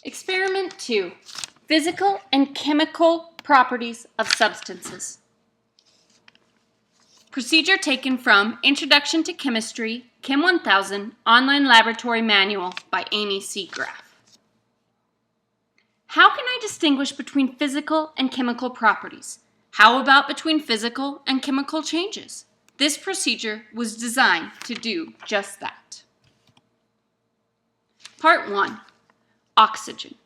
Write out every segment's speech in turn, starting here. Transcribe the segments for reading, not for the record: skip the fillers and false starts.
Experiment 2. Physical and chemical properties of substances. Procedure taken from Introduction to Chemistry, Chem 1000, Online Laboratory Manual by Amy C. Graff. How can I distinguish between physical and chemical properties? How about between physical and chemical changes? This procedure was designed to do just that. Part 1. Oxygen.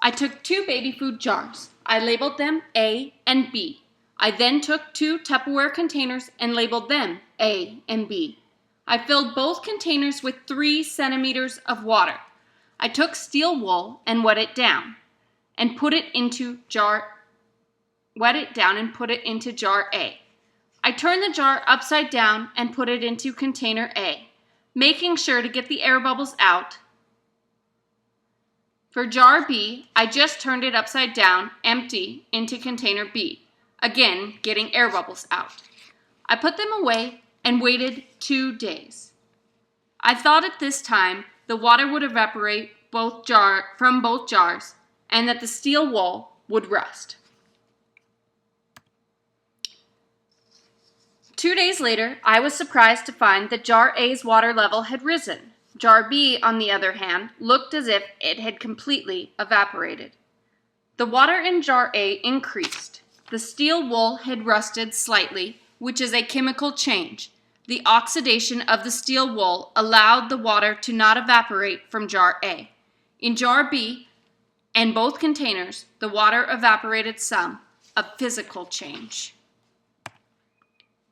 I took 2 baby food jars. I labeled them A and B. I then took 2 Tupperware containers and labeled them A and B. I filled both containers with 3 centimeters of water. I took steel wool and wet it down and put it into jar A. I turned the jar upside down and put it into container A, making sure to get the air bubbles out. For jar B, I just turned it upside down, empty, into container B, again getting air bubbles out. I put them away and waited 2 days. I thought at this time the water would evaporate from both jars and that the steel wool would rust. 2 days later, I was surprised to find that jar A's water level had risen. Jar B, on the other hand, looked as if it had completely evaporated. The water in jar A increased. The steel wool had rusted slightly, which is a chemical change. The oxidation of the steel wool allowed the water to not evaporate from jar A. In jar B and both containers, the water evaporated some, a physical change.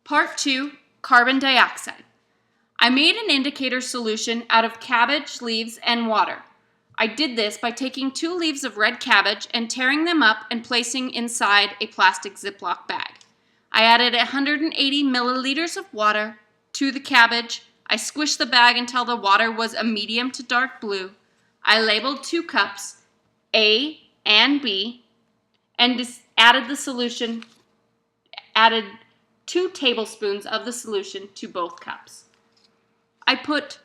Part 2, carbon dioxide. I made an indicator solution out of cabbage leaves and water. I did this by taking 2 leaves of red cabbage and tearing them up and placing inside a plastic Ziploc bag. I added 180 milliliters of water to the cabbage. I squished the bag until the water was a medium to dark blue. I labeled 2 cups, A and B, and added 2 tablespoons of the solution to both cups. I put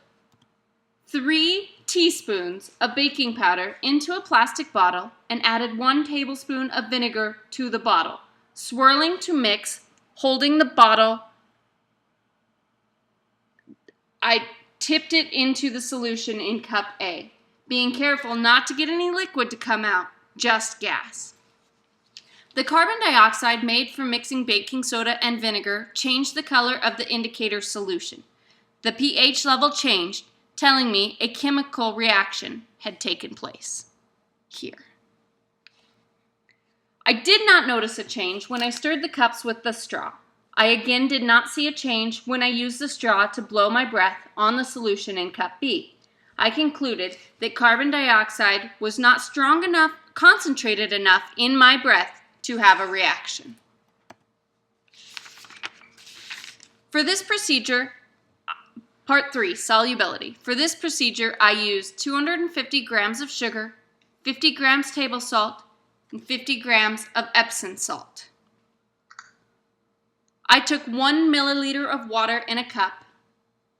3 teaspoons of baking powder into a plastic bottle and added 1 tablespoon of vinegar to the bottle, swirling to mix, holding the bottle. I tipped it into the solution in cup A, being careful not to get any liquid to come out, just gas. The carbon dioxide made from mixing baking soda and vinegar changed the color of the indicator solution. The pH level changed, telling me a chemical reaction had taken place. Here. I did not notice a change when I stirred the cups with the straw. I again did not see a change when I used the straw to blow my breath on the solution in cup B. I concluded that carbon dioxide was not strong enough, concentrated enough in my breath to have a reaction. For this procedure, Part 3, solubility. For this procedure, I used 250 grams of sugar, 50 grams table salt, and 50 grams of Epsom salt. I took 1 milliliter of water in a cup,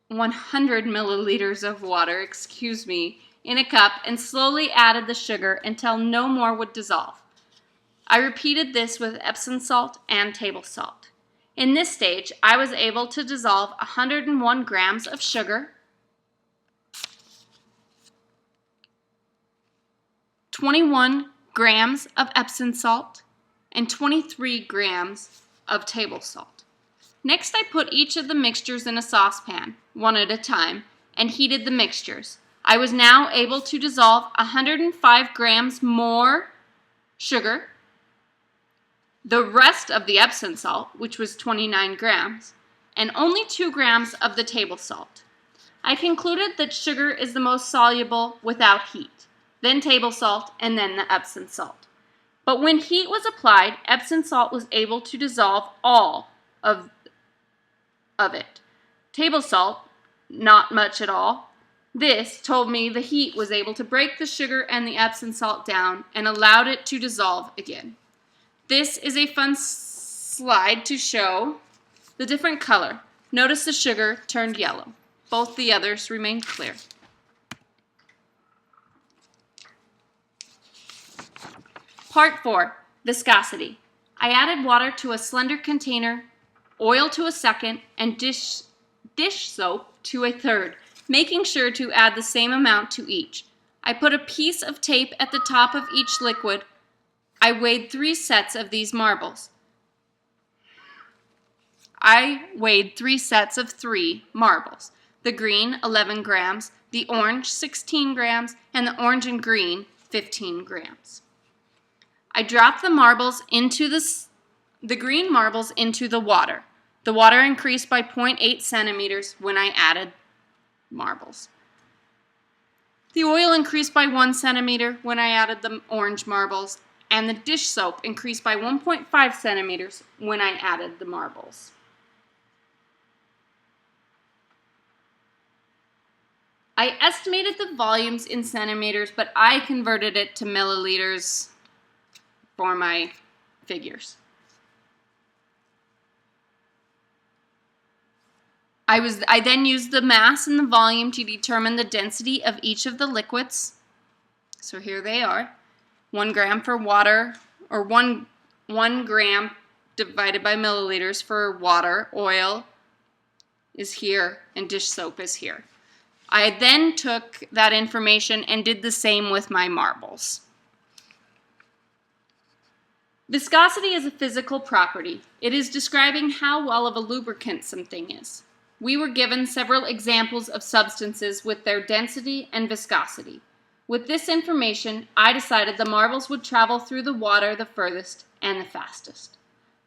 100 milliliters of water, in a cup, and slowly added the sugar until no more would dissolve. I repeated this with Epsom salt and table salt. In this stage, I was able to dissolve 101 grams of sugar, 21 grams of Epsom salt, and 23 grams of table salt. Next, I put each of the mixtures in a saucepan, one at a time, and heated the mixtures. I was now able to dissolve 105 grams more sugar, the rest of the Epsom salt, which was 29 grams, and only 2 grams of the table salt. I concluded that sugar is the most soluble without heat, then table salt, and then the Epsom salt. But when heat was applied, Epsom salt was able to dissolve all of it. Table salt, not much at all. This told me the heat was able to break the sugar and the Epsom salt down and allowed it to dissolve again. This is a fun slide to show the different color. Notice the sugar turned yellow. Both the others remained clear. Part 4, viscosity. I added water to a slender container, oil to a second, and dish soap to a third, making sure to add the same amount to each. I put a piece of tape at the top of each liquid. I weighed 3 sets of these marbles. I weighed 3 sets of 3 marbles. The green, 11 grams, the orange, 16 grams, and the orange and green, 15 grams. I dropped the marbles into the green marbles into the water. The water increased by 0.8 centimeters when I added marbles. The oil increased by 1 centimeter when I added the orange marbles, and the dish soap increased by 1.5 centimeters when I added the marbles. I estimated the volumes in centimeters, but I converted it to milliliters for my figures. I then used the mass and the volume to determine the density of each of the liquids. So here they are. 1 gram for water, or 1 gram divided by milliliters for water. Oil is here, and dish soap is here. I then took that information and did the same with my marbles. Viscosity is a physical property. It is describing how well of a lubricant something is. We were given several examples of substances with their density and viscosity. With this information, I decided the marbles would travel through the water the furthest and the fastest.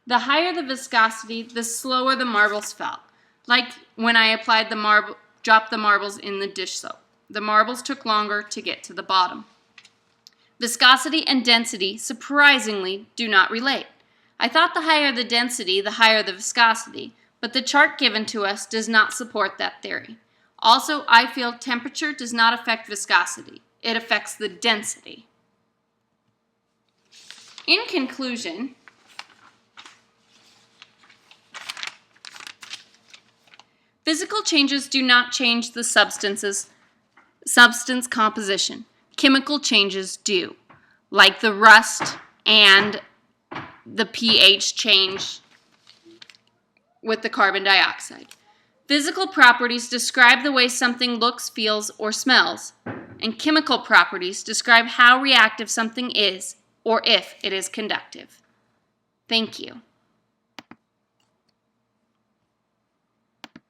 The higher the viscosity, the slower the marbles fell. Like when I dropped the marbles in the dish soap. The marbles took longer to get to the bottom. Viscosity and density, surprisingly, do not relate. I thought the higher the density, the higher the viscosity, but the chart given to us does not support that theory. Also, I feel temperature does not affect viscosity. It affects the density. In conclusion, physical changes do not change the substance composition. Chemical changes do, like the rust and the pH change with the carbon dioxide. Physical properties describe the way something looks, feels, or smells, and chemical properties describe how reactive something is or if it is conductive. Thank you.